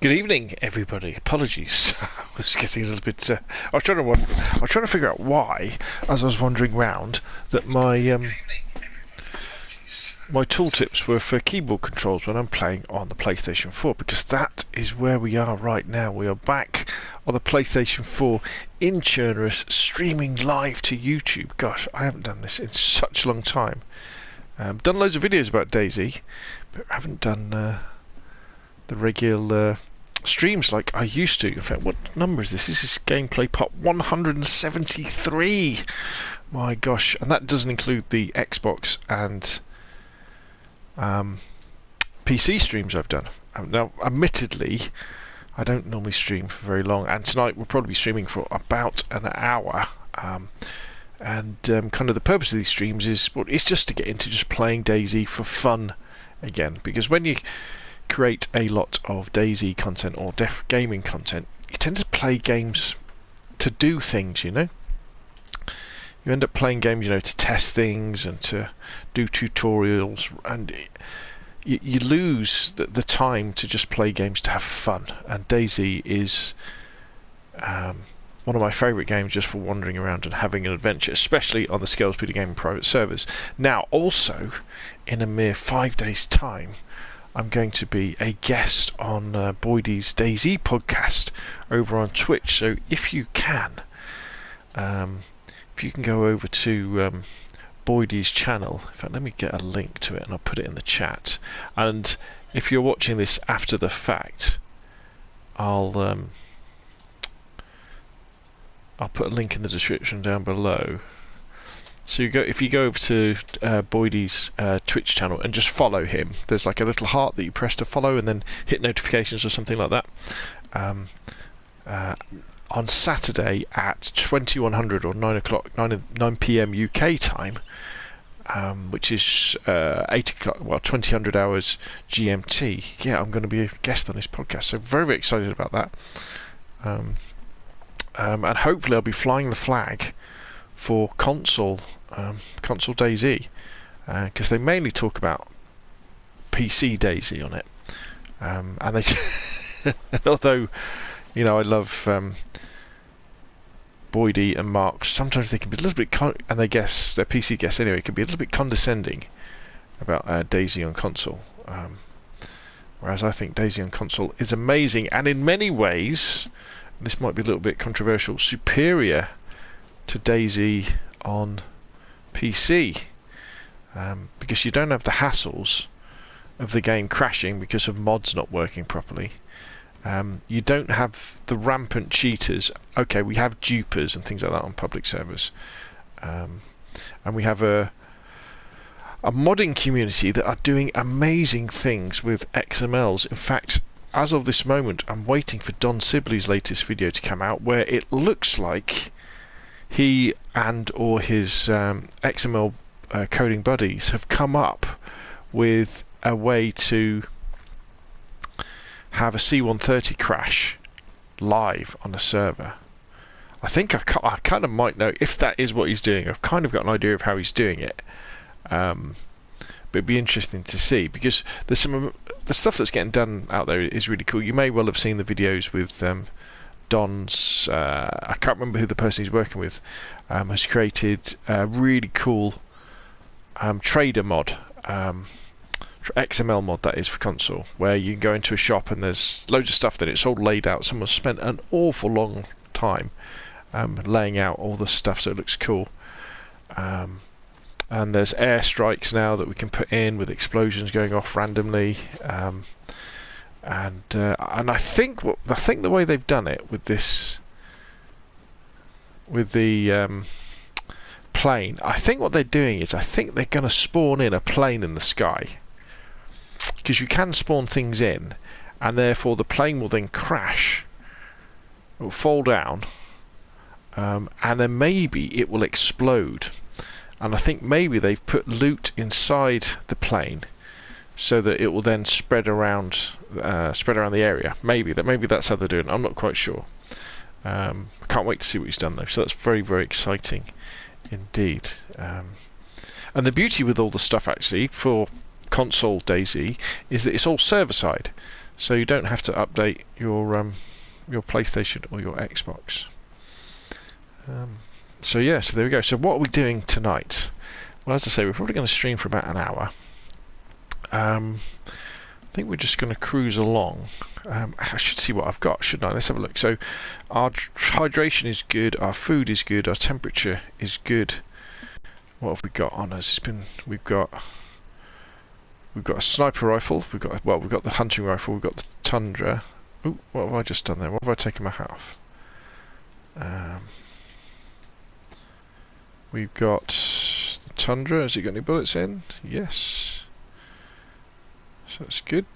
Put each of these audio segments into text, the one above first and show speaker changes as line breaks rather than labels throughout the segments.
Good evening, everybody. Apologies, I was getting a little bit. I was trying to figure out why, as I was wandering round, that my tooltips were for keyboard controls when I'm playing on the PlayStation 4, because that is where we are right now. We are back on the PlayStation 4 in Chernarus, streaming live to YouTube. Gosh, I haven't done this in such a long time. Done loads of videos about DayZ, but I haven't done the regular streams like I used to. In fact, what number is this? This is gameplay part 173. My gosh, and that doesn't include the Xbox and PC streams I've done. Now, admittedly, I don't normally stream for very long, and tonight we'll probably be streaming for about an hour. Kind of the purpose of these streams is, well, it's just to get into just playing DayZ for fun again, because when you create a lot of DayZ content or gaming content, you tend to play games to do things, you know. You end up playing games, you know, to test things and to do tutorials, and you lose the time to just play games to have fun. And DayZ is one of my favourite games just for wandering around and having an adventure, especially on the Scalespeeder Gaming private servers. Now, also, in a mere 5 days' time, I'm going to be a guest on Boydie's DayZ podcast over on Twitch. So if you can go over to Boydie's channel, in fact, let me get a link to it and I'll put it in the chat. And if you're watching this after the fact, I'll put a link in the description down below. So if you go over to Boydie's Twitch channel and just follow him, there's like a little heart that you press to follow, and then hit notifications or something like that. On Saturday at 2100 or 9 p.m. UK time, which is 8 o'clock, well, 2000 hours GMT. Yeah, I'm going to be a guest on this podcast, so very, very excited about that. And hopefully I'll be flying the flag for console DayZ, because they mainly talk about PC DayZ on it, and they although, you know, I love Boydie and Mark, sometimes they can be a little bit and they guess their PC guests anyway, can be a little bit condescending about DayZ on console, whereas I think DayZ on console is amazing, and in many ways, this might be a little bit controversial, superior to DayZ on PC, because you don't have the hassles of the game crashing because of mods not working properly. You don't have the rampant cheaters. Okay, we have dupers and things like that on public servers, and we have a modding community that are doing amazing things with XMLs. In fact, as of this moment, I'm waiting for Don Sibley's latest video to come out, where it looks like he and or his XML coding buddies have come up with a way to have a C130 crash live on a server. I think I kind of might know if that is what he's doing. I've kind of got an idea of how he's doing it, but it'd be interesting to see, because there's the stuff that's getting done out there is really cool. You may well have seen the videos with Don's, I can't remember who the person he's working with, has created a really cool trader mod, XML mod that is, for console, where you can go into a shop and there's loads of stuff that it's all laid out. Someone's spent an awful long time laying out all the stuff so it looks cool. And there's airstrikes now that we can put in with explosions going off randomly. And I think the way they've done it with this, with the plane, I think what they're doing is, I think they're going to spawn in a plane in the sky, because you can spawn things in, and therefore the plane will then crash, it will fall down, and then maybe it will explode. And I think maybe they've put loot inside the plane so that it will then spread around the area. Maybe that's how they're doing it. I'm not quite sure. I can't wait to see what he's done though. So that's very, very exciting indeed. And the beauty with all the stuff actually for console DayZ is that it's all server side. so you don't have to update your PlayStation or your Xbox. So yeah, so there we go. So what are we doing tonight? Well, as I say, we're probably going to stream for about an hour. I think we're just going to cruise along. I should see what I've got, shouldn't I? Let's have a look. So our hydration is good, our food is good, our temperature is good. What have we got on us? We've got a sniper rifle. We've got the hunting rifle. We've got the Tundra. Ooh, what have I just done there? What have I taken my hat off? We've got the Tundra. Has it got any bullets in? Yes. So that's good.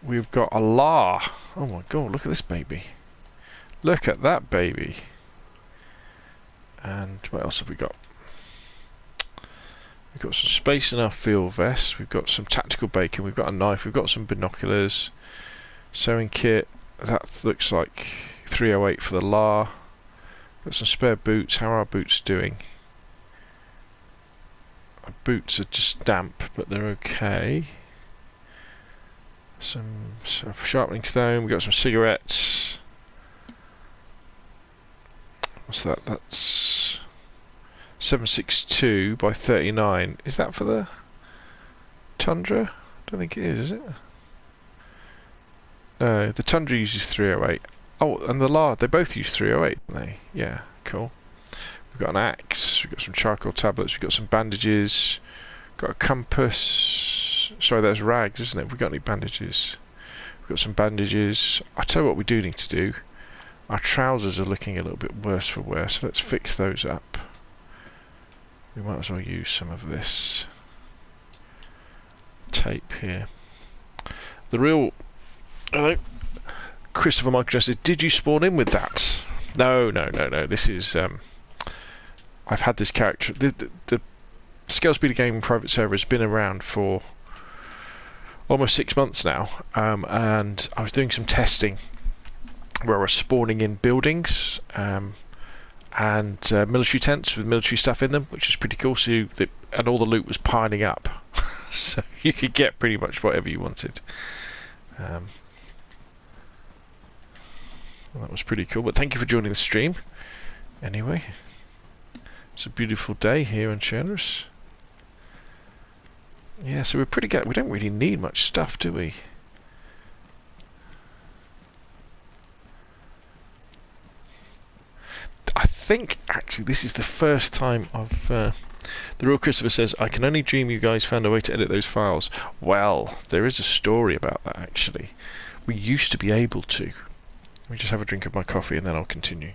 We've got a LAR. Oh my god, look at this baby. Look at that baby. And what else have we got? We've got some space in our field vest. We've got some tactical bacon. We've got a knife. We've got some binoculars. Sewing kit. That looks like 308 for the LAR. Got some spare boots. How are our boots doing? Our boots are just damp, but they're okay. Some sharpening stone. We've got some cigarettes. What's that? That's 762 by 39. Is that for the Tundra? I don't think it is it? No, the Tundra uses 308. Oh, and the LAR, they both use 308, don't they? Yeah, cool. We've got an axe, we've got some charcoal tablets, we've got some bandages, got a compass. Sorry, that's rags, isn't it? We've got any bandages? We've got some bandages. I tell you what we do need to do. Our trousers are looking a little bit worse for wear, so let's fix those up. We might as well use some of this tape here. The real... Hello? Christopher Michael says, did you spawn in with that? No. This is... I've had this character... The Scalespeeder gaming private server has been around for almost 6 months now, and I was doing some testing where I was spawning in buildings and military tents with military stuff in them, which is pretty cool. So and all the loot was piling up, so you could get pretty much whatever you wanted. Well, that was pretty cool. But thank you for joining the stream. Anyway, it's a beautiful day here in Chernarus. Yeah, so we're pretty good. We don't really need much stuff, do we? I think actually this is the first time I've the real Christopher says, I can only dream you guys found a way to edit those files. Well, there is a story about that actually. We used to be able to. Let me just have a drink of my coffee and then I'll continue.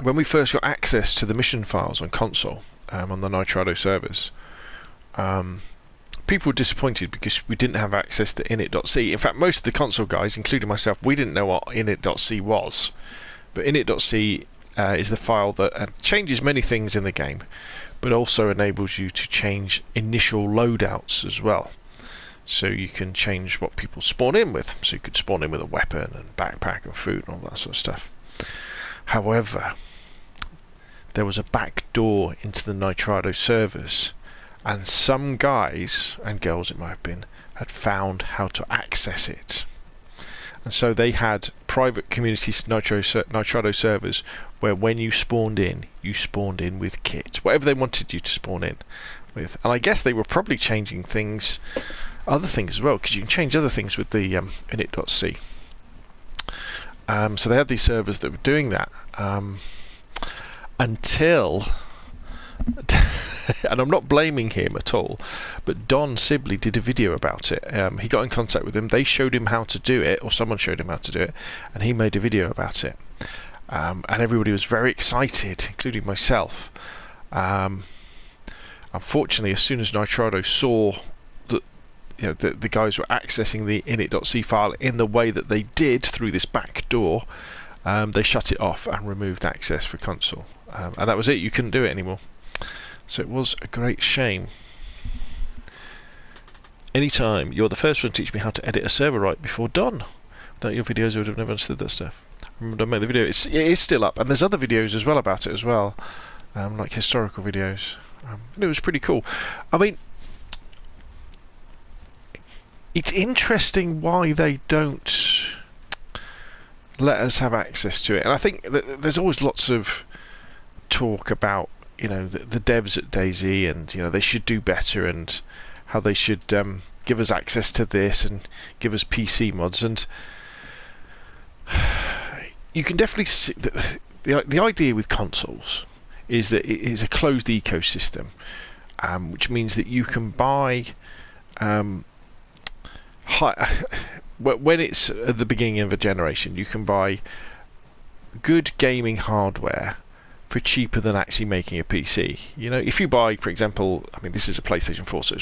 When we first got access to the mission files on console, on the Nitrado servers, people were disappointed because we didn't have access to init.c. In fact, most of the console guys, including myself, we didn't know what init.c was. But init.c is the file that changes many things in the game, but also enables you to change initial loadouts as well. So you can change what people spawn in with. So you could spawn in with a weapon and backpack and food and all that sort of stuff. However, there was a back door into the Nitrado servers, and some guys, and girls it might have been, had found how to access it. And so they had private community Nitrado servers where when you spawned in with kit, whatever they wanted you to spawn in with. And I guess they were probably changing things, other things as well, because you can change other things with the init.c. So they had these servers that were doing that until, and I'm not blaming him at all, but Don Sibley did a video about it. He got in contact with him, they showed him how to do it, or someone showed him how to do it, and he made a video about it. And everybody was very excited, including myself. Unfortunately, as soon as Nitrado saw that the guys were accessing the init.c file in the way that they did through this back door, they shut it off and removed access for console. And that was it, you couldn't do it anymore. So it was a great shame. Anytime, you're the first one to teach me how to edit a server right before Don. Without your videos I would have never understood that stuff. I remember I made the video, it is still up, and there's other videos as well about it as well, like historical videos. And it was pretty cool. I mean, it's interesting why they don't let us have access to it. And I think that there's always lots of talk about, you know, the devs at DayZ, and, you know, they should do better, and how they should give us access to this and give us PC mods. And you can definitely see that the idea with consoles is that it is a closed ecosystem, which means that you can buy when it's at the beginning of a generation, you can buy good gaming hardware for cheaper than actually making a PC. You know, if you buy, for example, I mean, this is a PlayStation 4, so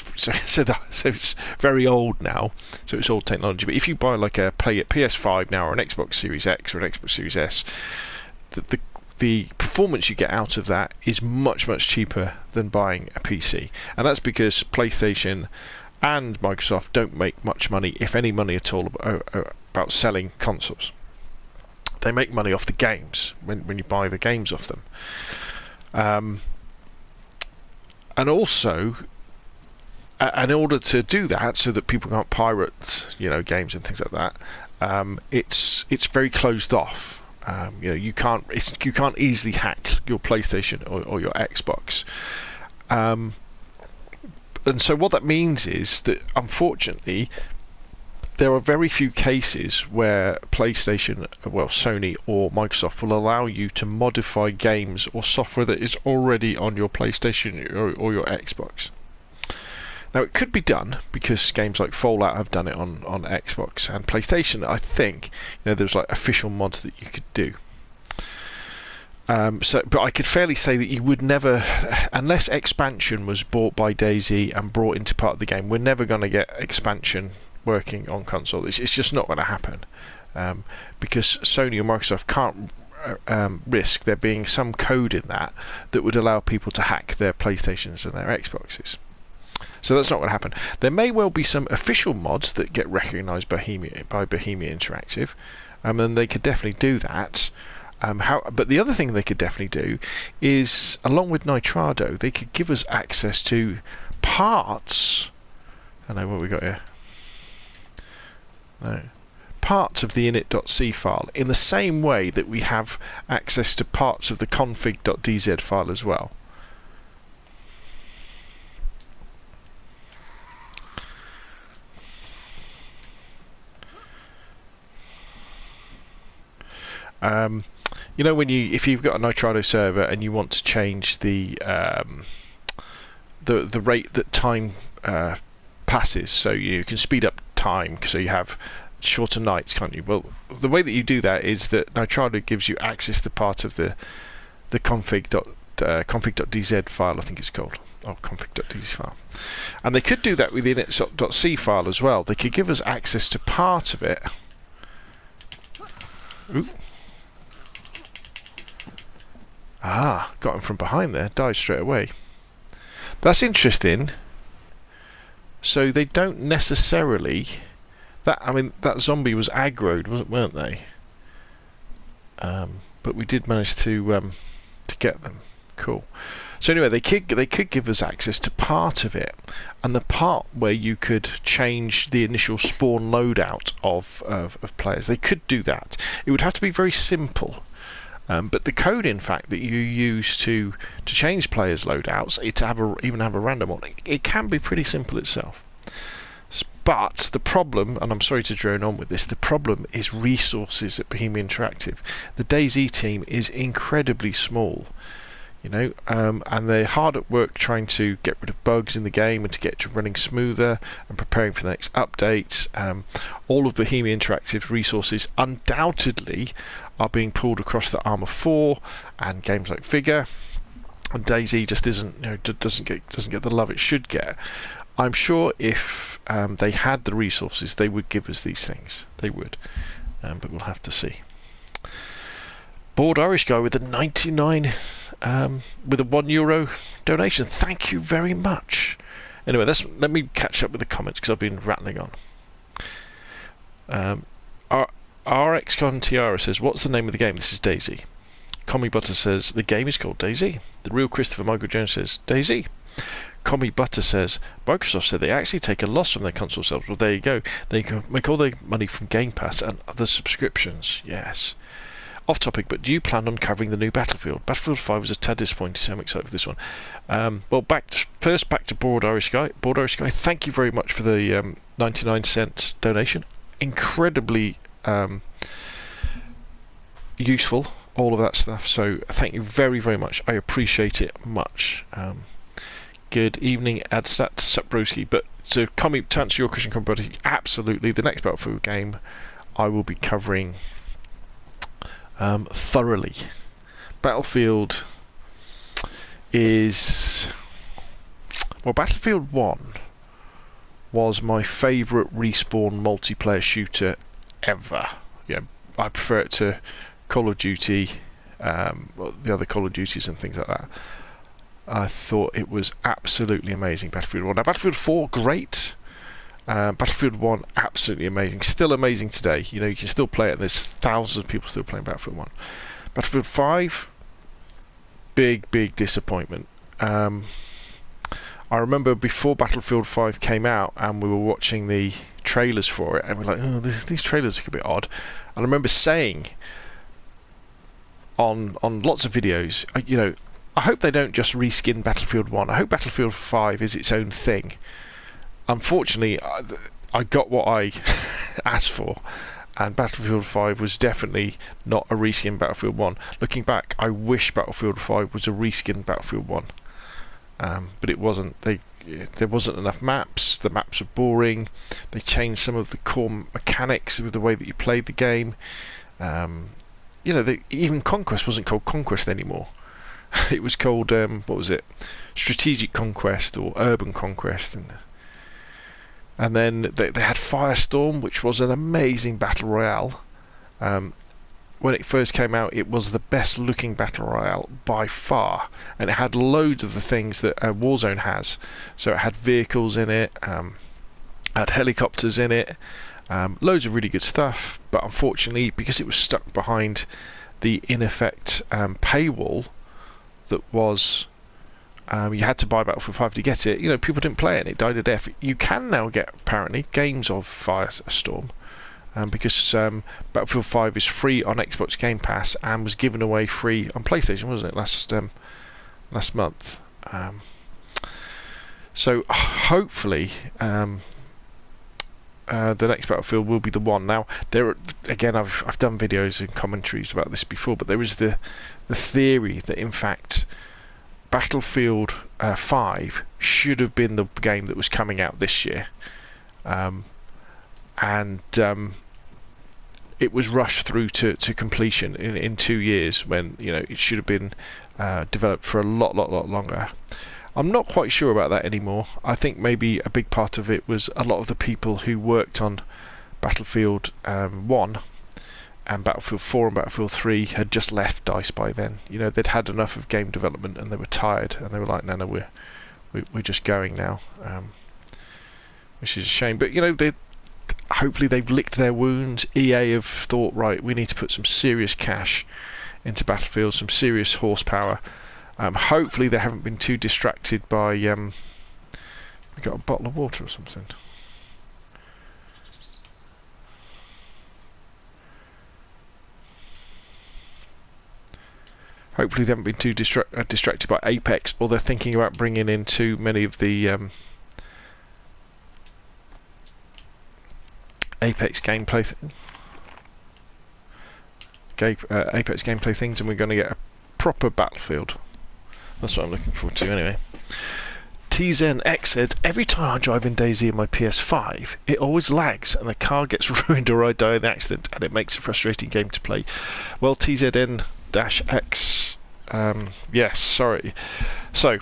it's very old now, so it's old technology. But if you buy like a PS5 now, or an Xbox Series X or an Xbox Series S, the performance you get out of that is much cheaper than buying a PC, and that's because PlayStation and Microsoft don't make much money, if any money at all, about selling consoles. They make money off the games when you buy the games off them, and also, in order to do that, so that people can't pirate, you know, games and things like that, it's very closed off. You know, you can't easily hack your PlayStation or your Xbox. And so what that means is that, unfortunately, there are very few cases where PlayStation, well, Sony or Microsoft will allow you to modify games or software that is already on your PlayStation or your Xbox. Now, it could be done, because games like Fallout have done it on Xbox and PlayStation. I think, you know, there's like official mods that you could do. But I could fairly say that you would never, unless expansion was bought by DayZ and brought into part of the game, we're never going to get expansion working on console. It's just not going to happen, because Sony or Microsoft can't risk there being some code in that would allow people to hack their PlayStations and their Xboxes. So that's not going to happen. There may well be some official mods that get recognised by Bohemia Interactive, and they could definitely do that. But the other thing they could definitely do is, along with Nitrado, they could give us access to parts. I know what we got here. No. Parts of the init.c file, in the same way that we have access to parts of the config.dz file as well. You know, if you've got a Nitrado server and you want to change the rate that time passes, so you can speed up time, so you have shorter nights, can't you? Well, the way that you do that is that Nitrado gives you access to part of the config.dz file, I think it's called, or config.dz file. And they could do that with the init.c file as well. They could give us access to part of it. Ooh. Ah, got him from behind there, died straight away. That's interesting. So they don't necessarily... that zombie was aggroed, weren't they? But we did manage to get them. Cool. So anyway, they could give us access to part of it, and the part where you could change the initial spawn loadout of players. They could do that. It would have to be very simple. But the code, in fact, that you use to change players' loadouts, even have a random one, it can be pretty simple itself. But the problem, and I'm sorry to drone on with this, the problem is resources at Bohemia Interactive. The DayZ team is incredibly small, you know, and they're hard at work trying to get rid of bugs in the game and to get it running smoother and preparing for the next update. All of Bohemia Interactive's resources undoubtedly are being pulled across the Arma 4 and games like Figure, and DayZ just doesn't get the love it should get. I'm sure if they had the resources, they would give us these things. They would, but we'll have to see. Bored Irish guy with a 99, with a €1 donation. Thank you very much. Anyway, let me catch up with the comments, because I've been rattling on. RXCon Tiara says, what's the name of the game? This is DayZ. Commie Butter says the game is called DayZ. The real Christopher Michael Jones says DayZ. Commie Butter says Microsoft said they actually take a loss from their console sales. Well, there you go. They can make all their money from Game Pass and other subscriptions. Yes. Off topic, but do you plan on covering the new Battlefield? Battlefield 5 was a tad disappointing, so I'm excited for this one. Well, back to Broad Irish Guy. Broad Irish Guy, thank you very much for the 99 cents donation. Incredibly useful, all of that stuff. So thank you very, very much. I appreciate it much. Good evening, Adstat Suproski. But to answer your question, Combrody, absolutely. The next Battlefield game I will be covering thoroughly. Battlefield Battlefield 1 was my favourite respawn multiplayer shooter ever. Yeah, I prefer it to Call of Duty, the other Call of Duties and things like that. I thought it was absolutely amazing, Battlefield 1. Now, Battlefield 4, great. Battlefield 1, absolutely amazing. Still amazing today. You know, you can still play it. There's thousands of people still playing Battlefield 1. Battlefield 5, big disappointment. I remember before Battlefield 5 came out and we were watching the trailers for it and we're like, oh, these trailers are a bit odd. And I remember saying on lots of videos, you know, I hope they don't just reskin Battlefield 1. I hope Battlefield 5 is its own thing. Unfortunately, I got what I asked for, and Battlefield 5 was definitely not a reskin Battlefield 1. Looking back, I wish Battlefield 5 was a reskin Battlefield 1, but it wasn't. There wasn't enough maps. The maps were boring. They changed some of the core mechanics with the way that you played the game. You know, even Conquest wasn't called Conquest anymore. It was called what was it? Strategic Conquest or Urban Conquest, and then they had Firestorm, which was an amazing battle royale. When it first came out, it was the best looking battle royale by far, and it had loads of the things that Warzone has. So it had vehicles in it, had helicopters in it, loads of really good stuff. But unfortunately, because it was stuck behind the in effect paywall that was you had to buy Battlefield 5 to get it, you know, people didn't play it and it died a death. You can now get apparently games of Firestorm because Battlefield 5 is free on Xbox Game Pass and was given away free on PlayStation, wasn't it, last month. So hopefully the next Battlefield will be the one. Now, again, I've done videos and commentaries about this before, but there is the theory that in fact Battlefield 5 should have been the game that was coming out this year, and it was rushed through to completion in 2 years when, you know, it should have been developed for a lot longer. I'm not quite sure about that anymore. I think maybe a big part of it was a lot of the people who worked on Battlefield 1 and Battlefield 4 and Battlefield 3 had just left DICE by then. You know, they'd had enough of game development and they were tired and they were like, no, we're just going now, which is a shame. But, you know, hopefully they've licked their wounds. EA have thought, right, we need to put some serious cash into Battlefield, some serious horsepower. Hopefully they haven't been too distracted by we got a bottle of water or something. Hopefully they haven't been too distracted by Apex, or they're thinking about bringing in too many of the Apex gameplay Apex gameplay things, and we're going to get a proper Battlefield. That's what I'm looking forward to anyway. TZenX said, every time I drive in DayZ in my PS5, it always lags and the car gets ruined or I die in an accident, and it makes a frustrating game to play. Well, TZN-X, yes, sorry. So,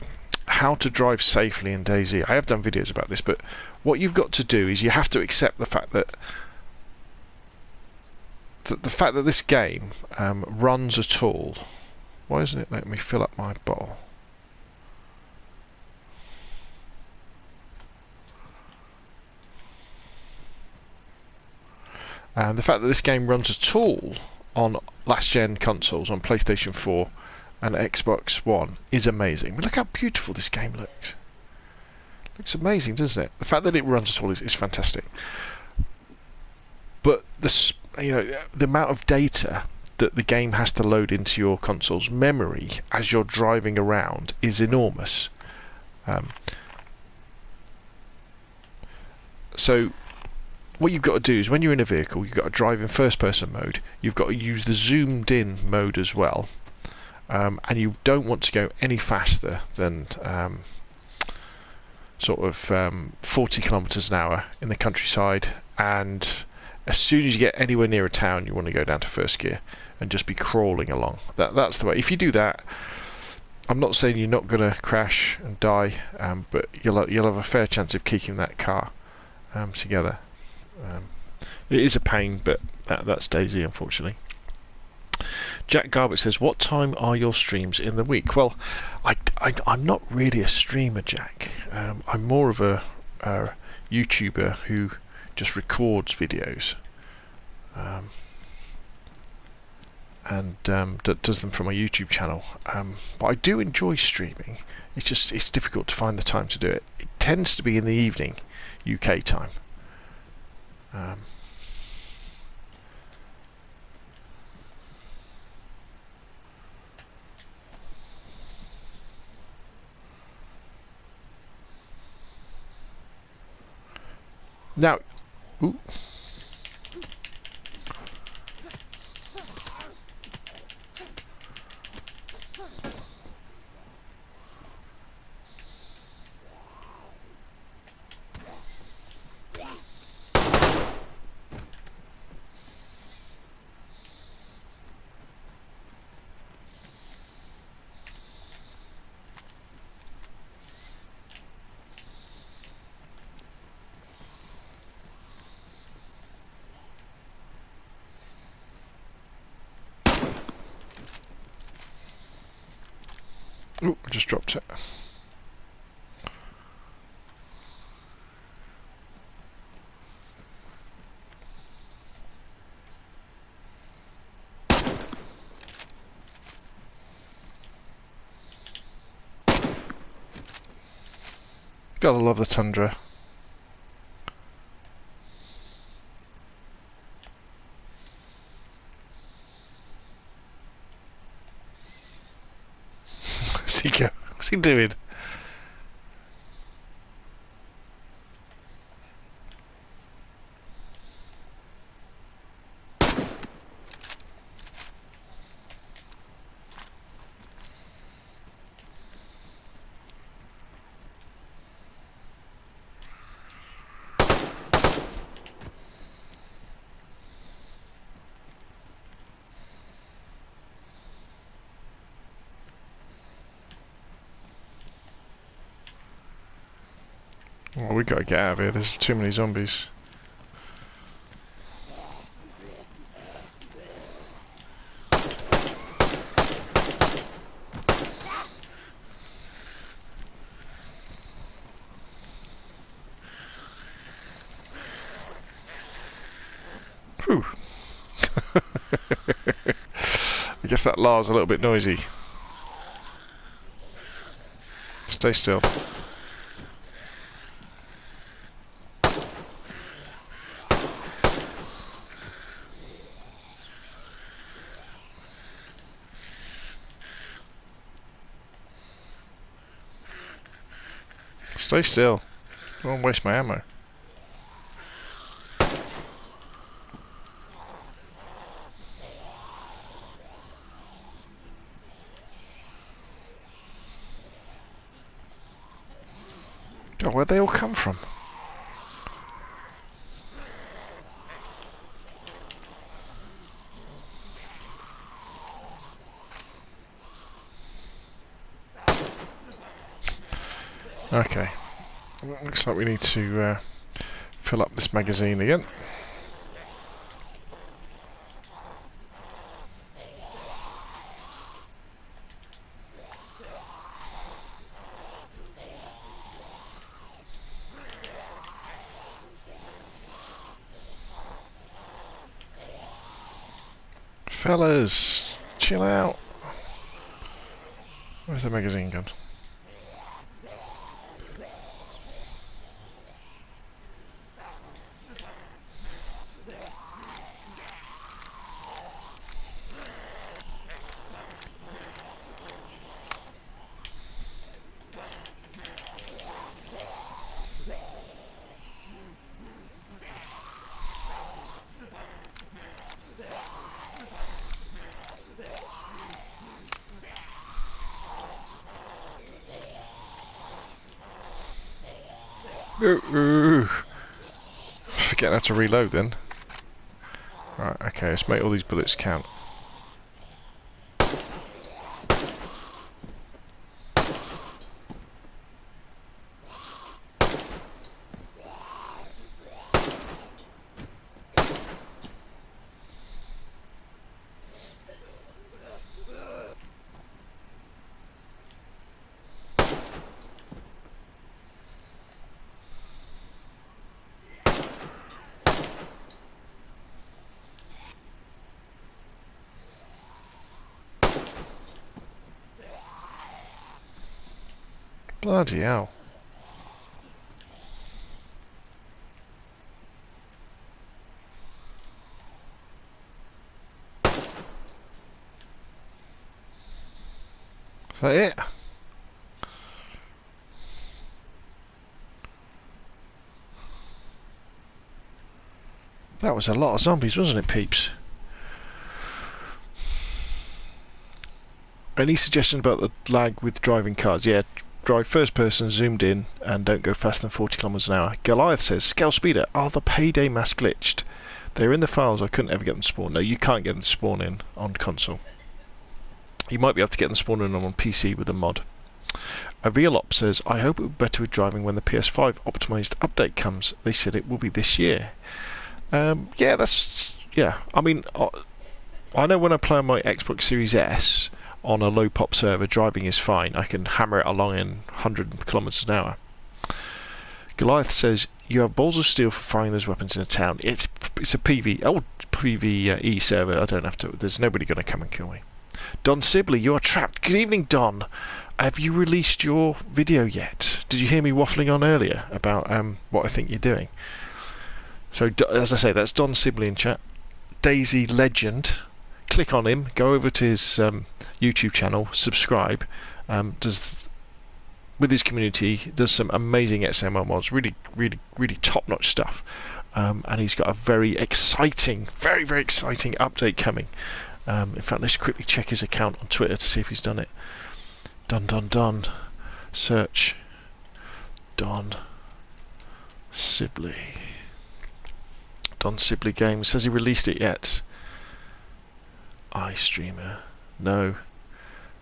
how to drive safely in DayZ. I have done videos about this, but what you've got to do is you have to accept the fact that this game runs at all. Why isn't it letting me fill up my bottle? The fact that this game runs at all on last-gen consoles, on PlayStation 4 and Xbox One, is amazing. But look how beautiful this game looks. Looks amazing, doesn't it? The fact that it runs at all is fantastic. But the amount of data that the game has to load into your console's memory as you're driving around is enormous. So what you've got to do is, when you're in a vehicle, you've got to drive in first-person mode. You've got to use the zoomed-in mode as well, and you don't want to go any faster than 40 kilometers an hour in the countryside. And as soon as you get anywhere near a town, you want to go down to first gear and just be crawling along. That's the way. If you do that, I'm not saying you're not going to crash and die, but you'll have a fair chance of keeping that car together. It is a pain, but that's DayZ, unfortunately. Jack Garbutt says, what time are your streams in the week? Well, I'm not really a streamer, Jack. I'm more of a YouTuber who just records videos and does them from my YouTube channel. But I do enjoy streaming. It's difficult to find the time to do it. It tends to be in the evening, UK time. Now, ooh. Ooh, I just dropped it. Gotta love the tundra. Where's he go? What's he doing? Well, we gotta get out of here. There's too many zombies. Whew. I guess that Lars a little bit noisy. Stay still. Stay still. Don't waste my ammo. God, where'd they all come from? Okay. Well, looks like we need to fill up this magazine again. Fellas, chill out. Where's the magazine gone? Ooh. Forgetting how to reload then. Right, okay, let's make all these bullets count. Bloody hell. Is that it? That was a lot of zombies, wasn't it, peeps? Any suggestions about the lag with driving cars? Yeah, drive first person, zoomed in, and don't go faster than 40 kilometers an hour. Goliath says, Scalespeeder, are the payday masks glitched? They're in the files, I couldn't ever get them to spawn. No, you can't get them to spawn in on console. You might be able to get them spawn in on PC with a mod. Avialop says, I hope it will be better with driving when the PS5 optimised update comes. They said it will be this year. Yeah, I mean, I know when I play on my Xbox Series S on a low pop server, driving is fine. I can hammer it along in 100 kilometers an hour. Goliath says, you have balls of steel for firing those weapons in a town. It's a PvE server. I don't have to. There's nobody going to come and kill me. Don Sibley, you are trapped. Good evening, Don. Have you released your video yet? Did you hear me waffling on earlier about what I think you're doing? So, as I say, that's Don Sibley in chat. DayZ Legend. Click on him. Go over to his YouTube channel. Subscribe. With his community, does some amazing XML mods. Really, really, really top-notch stuff. And he's got a very exciting, very, very exciting update coming. In fact, let's quickly check his account on Twitter to see if he's done it. Don. Search. Don Sibley. Don Sibley Games. Has he released it yet? iStreamer. No.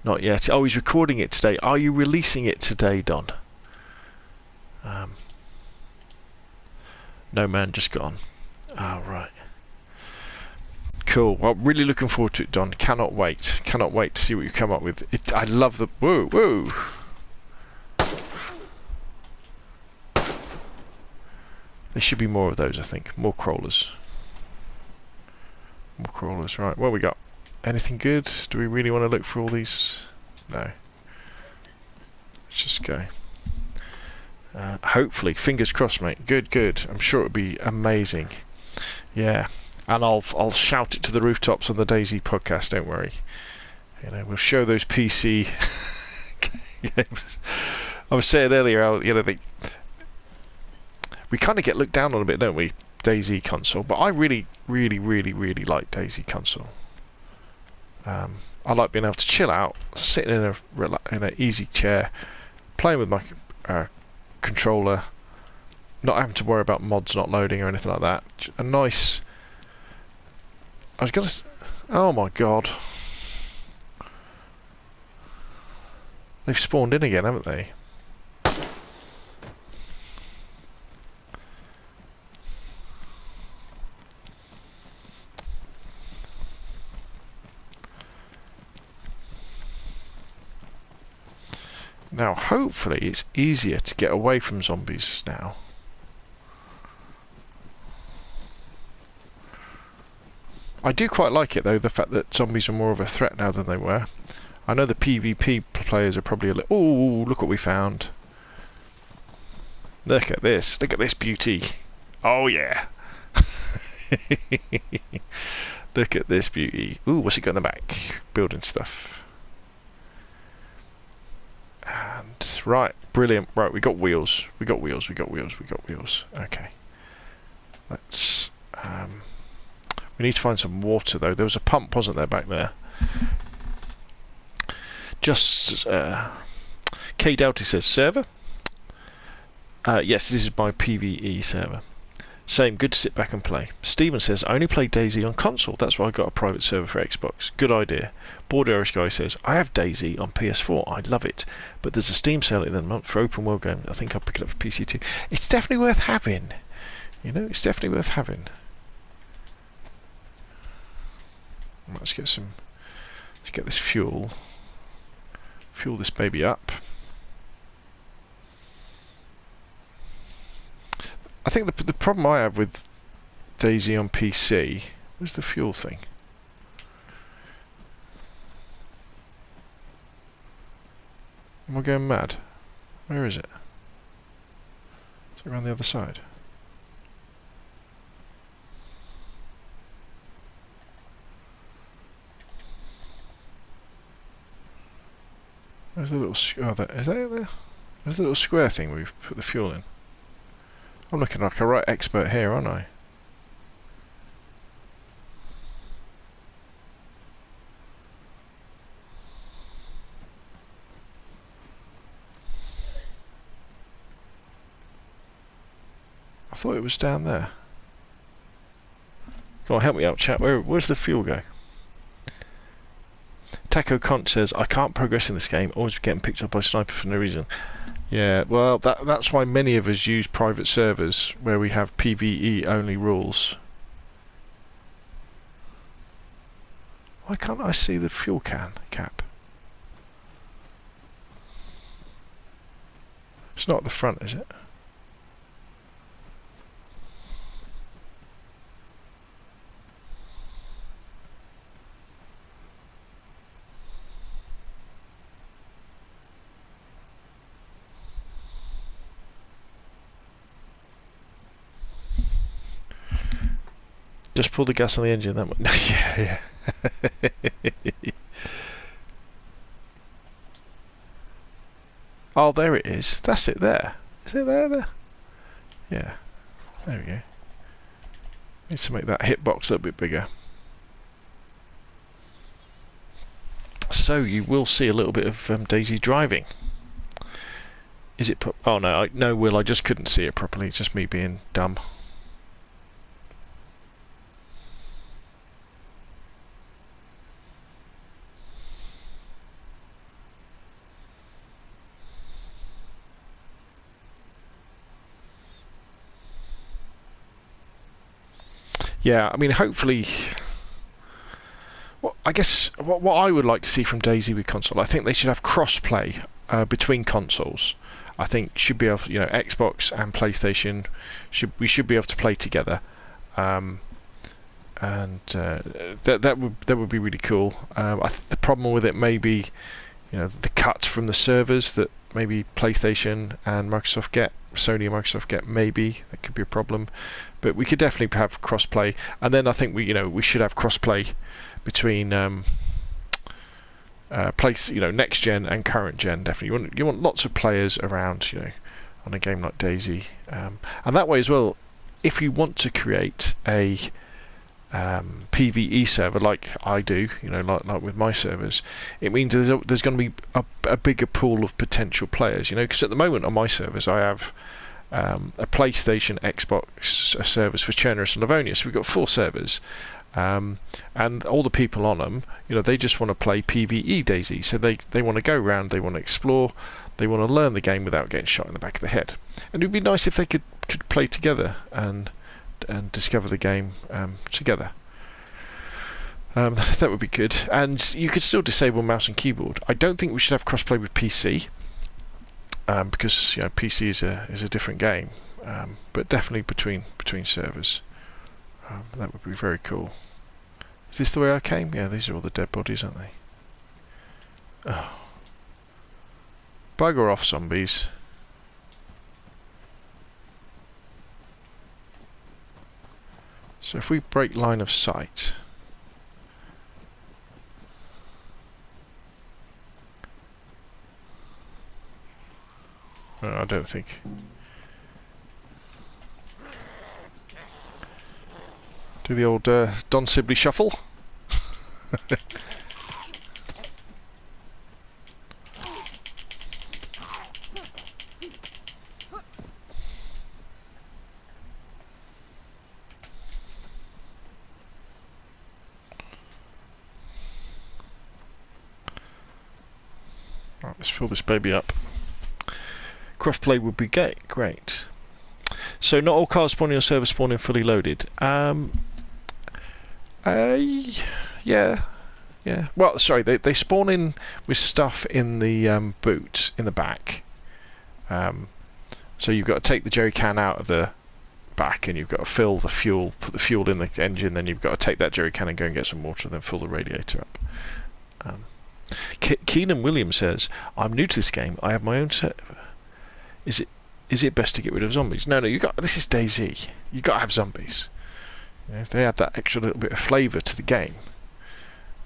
Not yet. Oh, he's recording it today. Are you releasing it today, Don? No, man, just gone. Oh, right. Cool. Well, really looking forward to it, Don. Cannot wait. Cannot wait to see what you come up with. I love the... Whoa. There should be more of those, I think. More crawlers. More crawlers. Right, what we got? Anything good? Do we really want to look for all these? No. Let's just go. Hopefully, fingers crossed, mate. Good. I'm sure it'll be amazing. Yeah. And I'll shout it to the rooftops on the DayZ podcast, don't worry. You know, we'll show those PC games. I was saying earlier, you know, we kind of get looked down on a bit, don't we? DayZ console, but I really like DayZ console. I like being able to chill out, sitting in an easy chair, playing with my controller, not having to worry about mods not loading or anything like that. A nice... Oh my god. They've spawned in again, haven't they? Now, hopefully, it's easier to get away from zombies now. I do quite like it though, the fact that zombies are more of a threat now than they were. I know the PvP players are probably a little... Oh, look what we found. Look at this beauty. Oh yeah. Look at this beauty. Ooh, what's it got in the back? Building stuff. And right, brilliant. Right, we got wheels. We got wheels. Okay. Let's we need to find some water though. There was a pump, wasn't there, back there? Just K Delta says server. Yes, this is my PvE server. Same, good to sit back and play. Steven says, I only play DayZ on console. That's why I got a private server for Xbox. Good idea. Bored Irish Guy says, I have DayZ on PS4. I love it. But there's a Steam sale at the month for open world game. I think I'll pick it up for PC too. It's definitely worth having. You know, it's definitely worth having. Let's get this fuel. Fuel this baby up. I think the problem I have with DayZ on PC was the fuel thing. Am I going mad? Where is it? Is it around the other side? There's a little... Oh, is that it there? There's a little square thing where we've put the fuel in. I'm looking like a right expert here, aren't I? I thought it was down there. Come on, help me out, chat. Where's the fuel go? Taco Conch says, I can't progress in this game, always getting picked up by sniper for no reason. Yeah, well, that's why many of us use private servers where we have PvE only rules. Why can't I see the fuel cap? It's not at the front, is it? Just pull the gas on the engine. That yeah. Oh, there it is. That's it there. Is it there? Yeah. There we go. Need to make that hitbox a little bit bigger. So you will see a little bit of DayZ driving. Is it? Oh no, no, Will. I just couldn't see it properly. It's just me being dumb. Yeah, I mean, hopefully... Well, I guess what I would like to see from DayZ with console, I think they should have cross-play between consoles. I think should be able, Xbox and PlayStation we should be able to play together, and that would be really cool. The problem with it may be, the cut from the servers that maybe PlayStation and Microsoft get, Sony and Microsoft get. Maybe that could be a problem, but we could definitely have cross-play. And then I think we should have cross-play between next gen and current gen. Definitely, you want lots of players around, on a game like DayZ, and that way as well. If you want to create a PvE server like I do, like with my servers, it means there's going to be a bigger pool of potential players, because at the moment on my servers I have a PlayStation, Xbox servers for Chernarus and Livonia, so we've got 4 servers, and all the people on them, they just want to play PvE DayZ, so they want to go around, they want to explore, they want to learn the game without getting shot in the back of the head, and it would be nice if they could play together and discover the game together. That would be good. And you could still disable mouse and keyboard. I don't think we should have crossplay with PC, because PC is a different game. But definitely between servers. That would be very cool. Is this the way I came? Yeah, these are all the dead bodies, aren't they? Oh. Bugger off, zombies. So if we break line of sight... I don't think... Do the old Don Sibley shuffle. Right, let's fill this baby up. Crossplay would be great. So not all cars spawning on server spawning fully loaded. Yeah. Well, sorry, they spawn in with stuff in the boot in the back. So you've got to take the jerry can out of the back, and you've got to fill the fuel, put the fuel in the engine. Then you've got to take that jerry can and go and get some water, and then fill the radiator up. Keenan Williams says, "I'm new to this game. I have my own server. Is it best to get rid of zombies?" No, this is DayZ. You got to have zombies. You know, if they add that extra little bit of flavour to the game.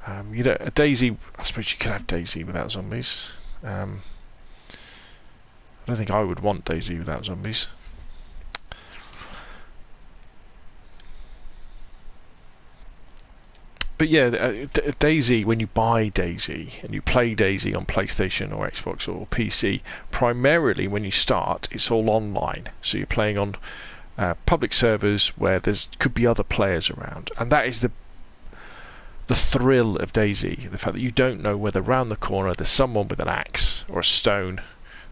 A DayZ. I suppose you could have DayZ without zombies. I don't think I would want DayZ without zombies. But yeah, DayZ, when you buy DayZ and you play DayZ on PlayStation or Xbox or PC, primarily when you start, it's all online. So you're playing on public servers where could be other players around, and that is the thrill of DayZ. The fact that you don't know whether round the corner there's someone with an axe or a stone,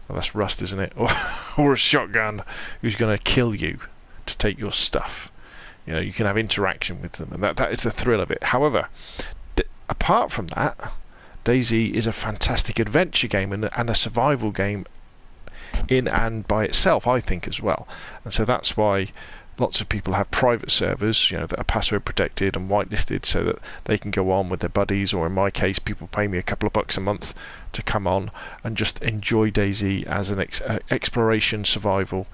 well, that's Rust, isn't it, or a shotgun, who's going to kill you to take your stuff. You know, you can have interaction with them, and that is the thrill of it. However, apart from that, DayZ is a fantastic adventure game and a survival game in and by itself, I think, as well. And so that's why lots of people have private servers, that are password protected and whitelisted, so that they can go on with their buddies, or in my case, people pay me a couple of bucks a month to come on and just enjoy DayZ as an exploration survival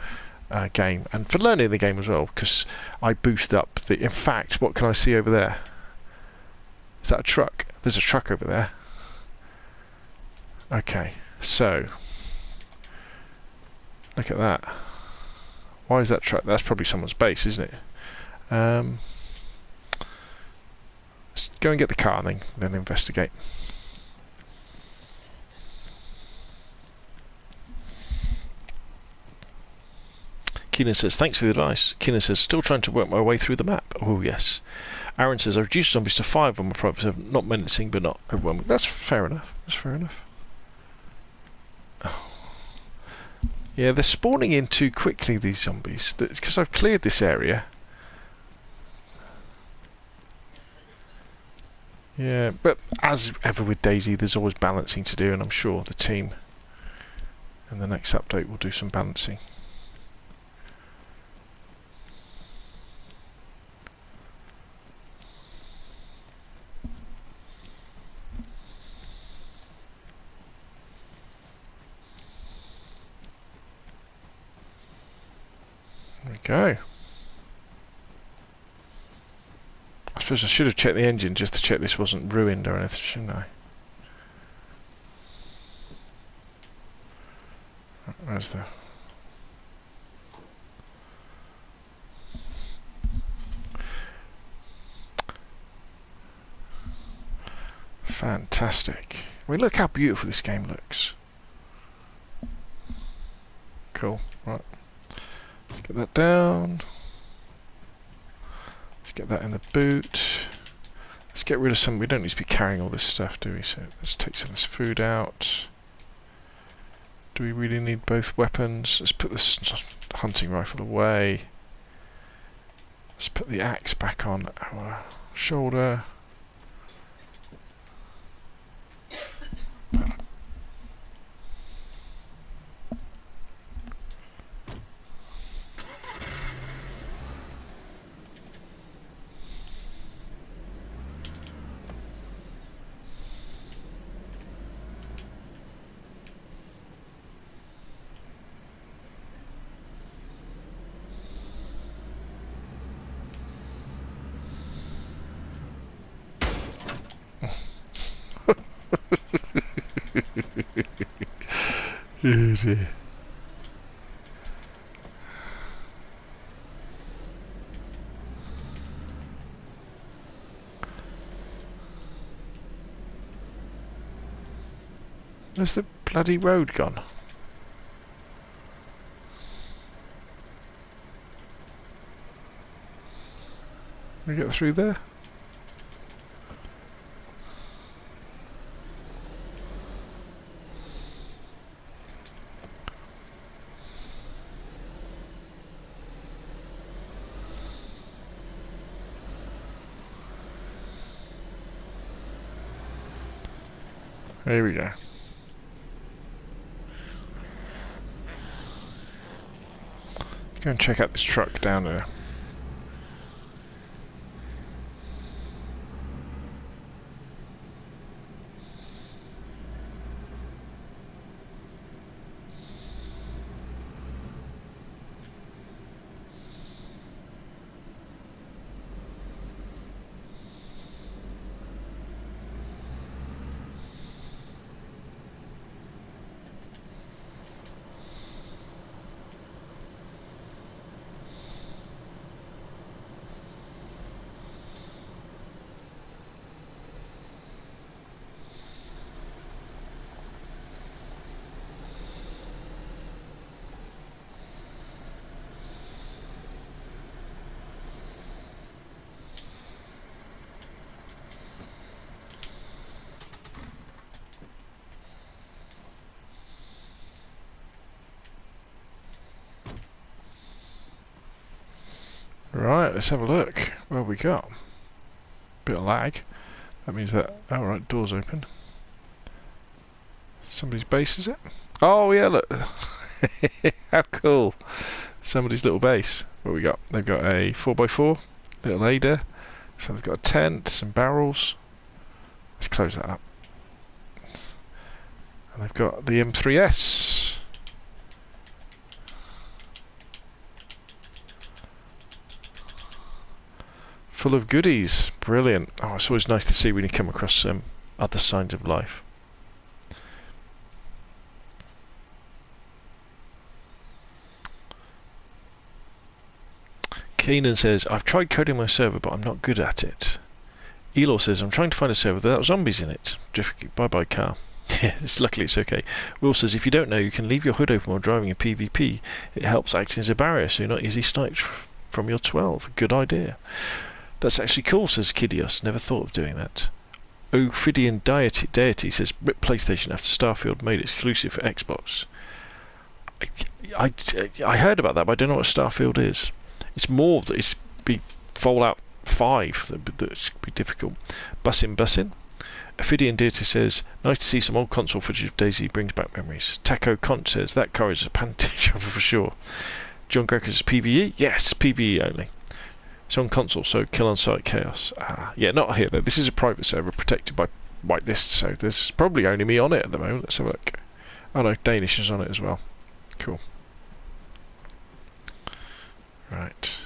game, and for learning the game as well, because I boost up in fact, what can I see over there? Is that a truck? There's a truck over there. Okay, so look at that. Why is that truck? That's probably someone's base, isn't it? Let's go and get the car and then investigate. Keenan says, "Thanks for the advice." Keenan says, "Still trying to work my way through the map." Oh, yes. Aaron says, "I reduced zombies to 5 on my private server, not menacing, but not overwhelming." That's fair enough. Oh. Yeah, they're spawning in too quickly, these zombies, because I've cleared this area. Yeah, but as ever with DayZ, there's always balancing to do, and I'm sure the team in the next update will do some balancing. There we go. I suppose I should have checked the engine just to check this wasn't ruined or anything, shouldn't I? Where's the... Fantastic. I mean, look how beautiful this game looks. Cool. Right. Let's get that down. Let's get that in the boot. Let's get rid of some... We don't need to be carrying all this stuff, do we? So let's take some of this food out. Do we really need both weapons? Let's put this hunting rifle away. Let's put the axe back on our shoulder. Oh dear. Where's the bloody road gone? Can we get through there? Here we go. Go and check out this truck down there. Right, let's have a look. What have we got? Bit of lag. That means that... oh, right, door's open. Somebody's base, is it? Oh, yeah, look. How cool. Somebody's little base. What have we got? They've got a 4x4, little Ada. So they've got a tent, some barrels. Let's close that up. And they've got the M3S. Full of goodies. Brilliant. Oh, it's always nice to see when you come across other signs of life. Keenan says, I've tried coding my server, but I'm not good at it. Elor says, I'm trying to find a server without zombies in it. Bye-bye car. Luckily it's okay. Will says, if you don't know, you can leave your hood open while driving in PvP. It helps acting as a barrier, so you're not easily sniped from your 12. Good idea. That's actually cool, says Kidios. Never thought of doing that. Ophidian Deity says, RIP PlayStation after Starfield made it exclusive for Xbox. I heard about that, but I don't know what Starfield is. It's more that it's be Fallout 5 that's be difficult. Bussin'. Ophidian Deity says, nice to see some old console footage of DayZ, brings back memories. Taco Kont says, that car is a pantage for sure. John Greco says, PvE? Yes, PvE only. It's on console, so kill on site chaos. Yeah, not here though. This is a private server protected by whitelist, so there's probably only me on it at the moment. Let's have a look. Oh no, Danish is on it as well. Cool. Right.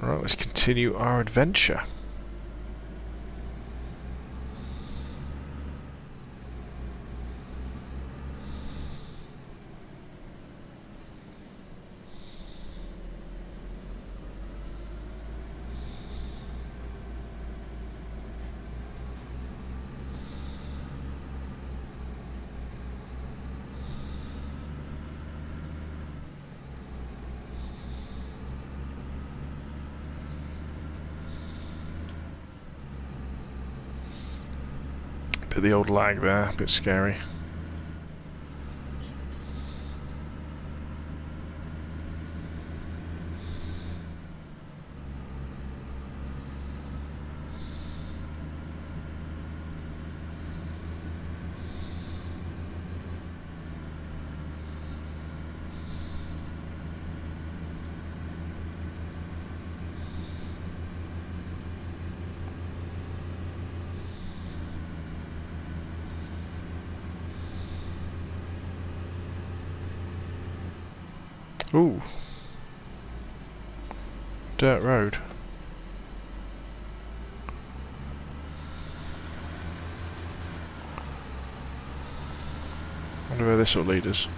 Alright, let's continue our adventure. Bit of the old lag there, a bit scary. Ooh. Dirt road. Wonder where this will lead us.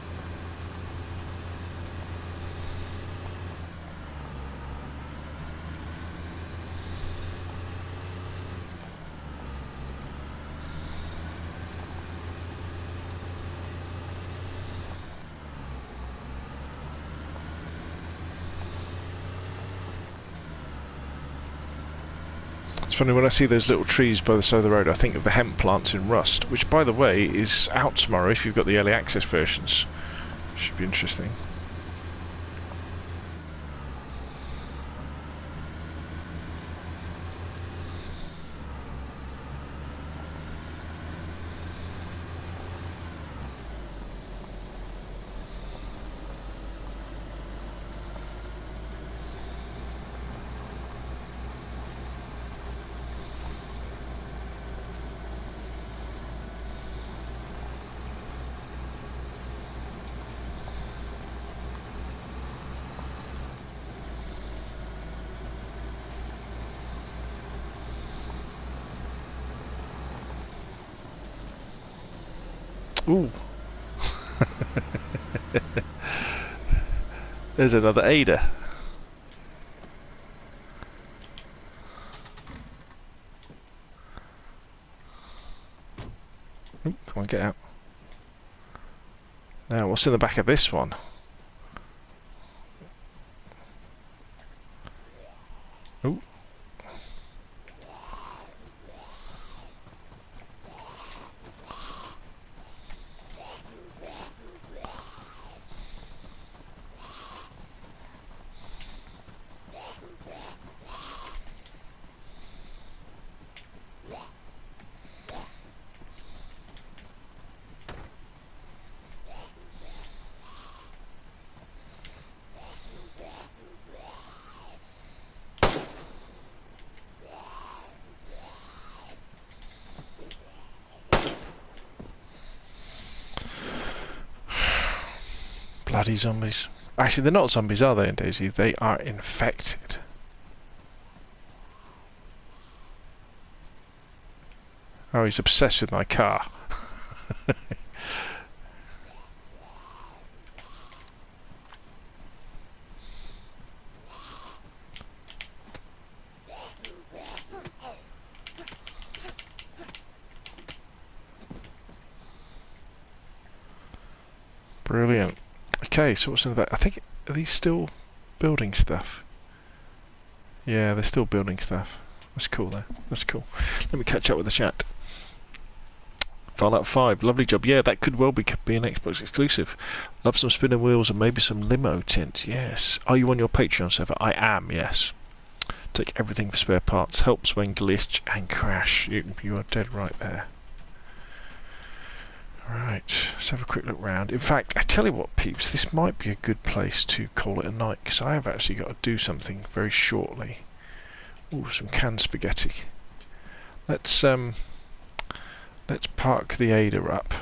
It's funny, when I see those little trees by the side of the road, I think of the hemp plants in Rust, which, by the way, is out tomorrow if you've got the early access versions. Should be interesting. Ooh. There's another Ada. Ooh, come on, get out. Now, what's in the back of this one? Ooh. Bloody zombies. Actually, they're not zombies, are they, in DayZ? They are infected. Oh, he's obsessed with my car. Brilliant. Okay, so what's in the back? I think, are these still building stuff? Yeah, they're still building stuff. That's cool though. That's cool. Let me catch up with the chat. Fallout 5, lovely job. Yeah, that could well be an Xbox exclusive. Love some spinning wheels and maybe some limo tint. Yes. Are you on your Patreon server? I am, yes. Take everything for spare parts. Helps when glitch and crash. You are dead right there. Right, let's have a quick look round. In fact, I tell you what, peeps, this might be a good place to call it a night, because I have actually got to do something very shortly. Ooh, some canned spaghetti. Let's park the Ada up.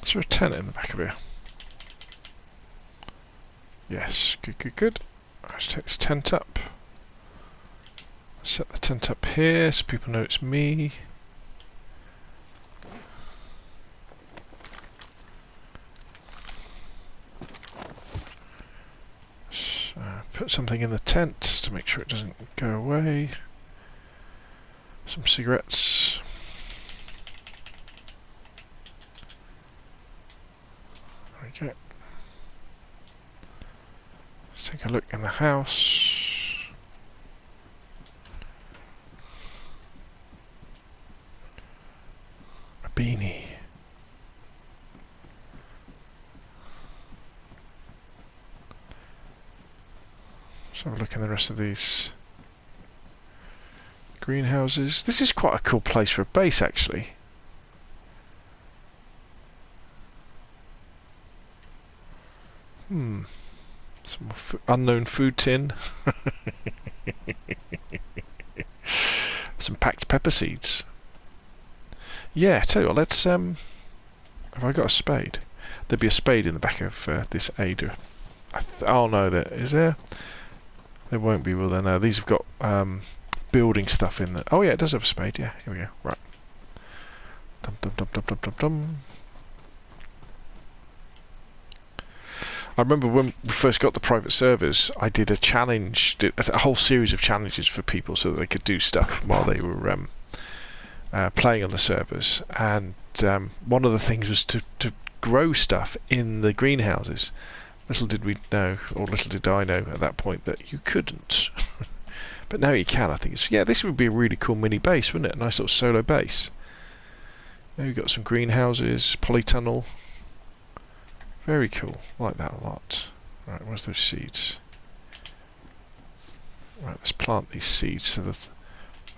Is there a tent in the back of here? Yes, good, good, good. Let's take this tent up. Set the tent up here so people know it's me. put something in the tent to make sure it doesn't go away. Some cigarettes. There we go. Let's take a look in the house. A beanie. Let's have a look in the rest of these greenhouses. This is quite a cool place for a base, actually. Some unknown food tin. Some packed pepper seeds. Yeah, tell you what, let's have I got a spade? There'd be a spade in the back of this Ada. Oh no, there is there? There won't be, will there? No, these have got building stuff in there. Oh yeah, it does have a spade, yeah. Here we go. Right. Dum dum dum dum dum dum dum. I remember when we first got the private servers, I did a challenge, a whole series of challenges for people so that they could do stuff while they were playing on the servers. And one of the things was to grow stuff in the greenhouses. Little did we know, or little did I know at that point, that you couldn't. But now you can. I think it's, yeah, this would be a really cool mini base, wouldn't it? A nice little solo base. There we've got some greenhouses, polytunnel. Very cool. Like that a lot. Right, where's those seeds? Right, let's plant these seeds so that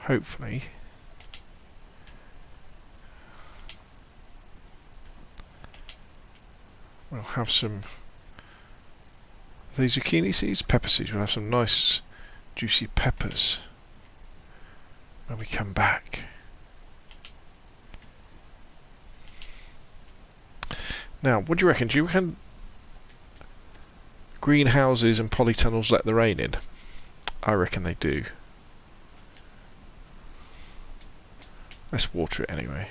hopefully we'll have some. Are these zucchini seeds? Pepper seeds. We'll have some nice juicy peppers when we come back. Now, what do you reckon? Do you reckon greenhouses and polytunnels let the rain in? I reckon they do. Let's water it anyway.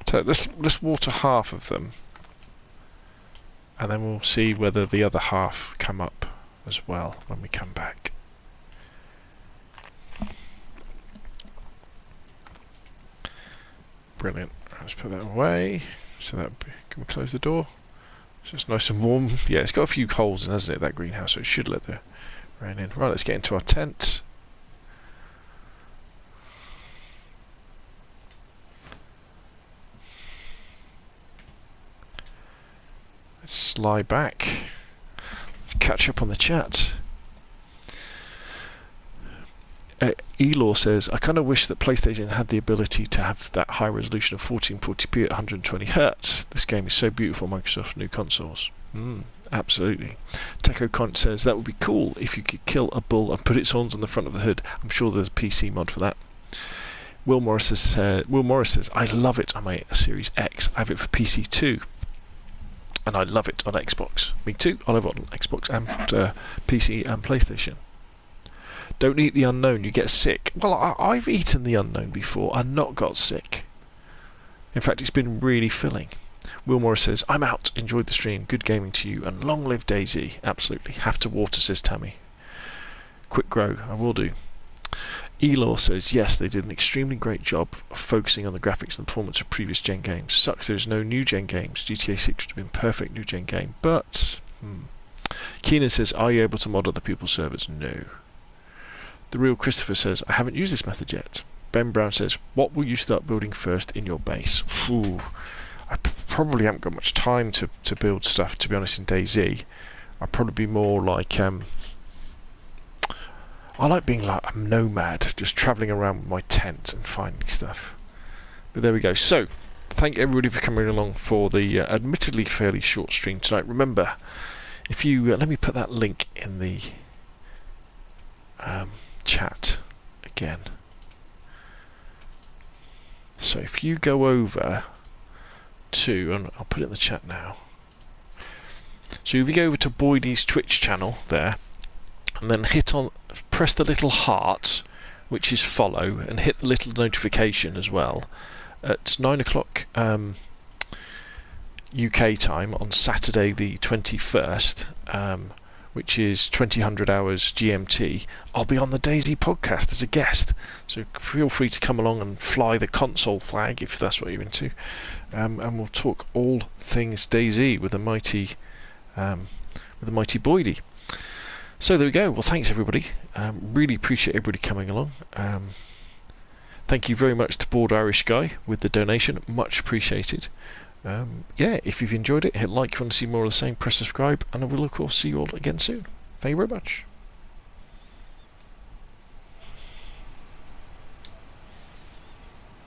So let's water half of them, and then we'll see whether the other half come up as well when we come back. Brilliant. Let's put that away. So that can we close the door? So it's nice and warm. Yeah, it's got a few holes in, hasn't it, that greenhouse? So it should let the rain in. Right, let's get into our tent. Let's slide back. Let's catch up on the chat. Elor says, I kind of wish that PlayStation had the ability to have that high resolution of 1440p at 120 Hz. This game is so beautiful, Microsoft new consoles. Absolutely. Techo Kont says, that would be cool if you could kill a bull and put its horns on the front of the hood. I'm sure there's a PC mod for that. Will Morris says, I love it on my Series X. I have it for PC too. And I love it on Xbox. Me too. I love it on Xbox and PC and PlayStation. Don't eat the unknown, you get sick. Well, I've eaten the unknown before and not got sick. In fact, it's been really filling. Will Morris says, I'm out. Enjoyed the stream. Good gaming to you. And long live DayZ. Absolutely. Have to water, says Tammy. Quick grow. I will do. Elor says, yes, they did an extremely great job of focusing on the graphics and performance of previous gen games. Sucks there's no new gen games. GTA 6 would have been perfect new gen game. But, Keenan says, are you able to mod other people's servers? No. The real Christopher says, I haven't used this method yet. Ben Brown says, what will you start building first in your base? Ooh, I probably haven't got much time to build stuff, to be honest, in DayZ. I'd probably be more like, I like being like a nomad, just travelling around with my tent and finding stuff. But there we go. So, thank everybody for coming along for the admittedly fairly short stream tonight. Remember, if you, let me put that link in the chat again. So if you go over to, and I'll put it in the chat now. So if you go over to Boydie's Twitch channel there, and then press the little heart, which is follow, and hit the little notification as well. at 9 o'clock UK time on Saturday the 21st, which is 2000 hours GMT, I'll be on the DayZ podcast as a guest. So feel free to come along and fly the console flag if that's what you're into. And we'll talk all things DayZ with the mighty Boydie. So there we go. Well, thanks everybody. Really appreciate everybody coming along. Thank you very much to Bored Irish Guy with the donation. Much appreciated. Yeah, if you've enjoyed it, hit like if you want to see more of the same, press subscribe, and I will of course see you all again soon. Thank you very much.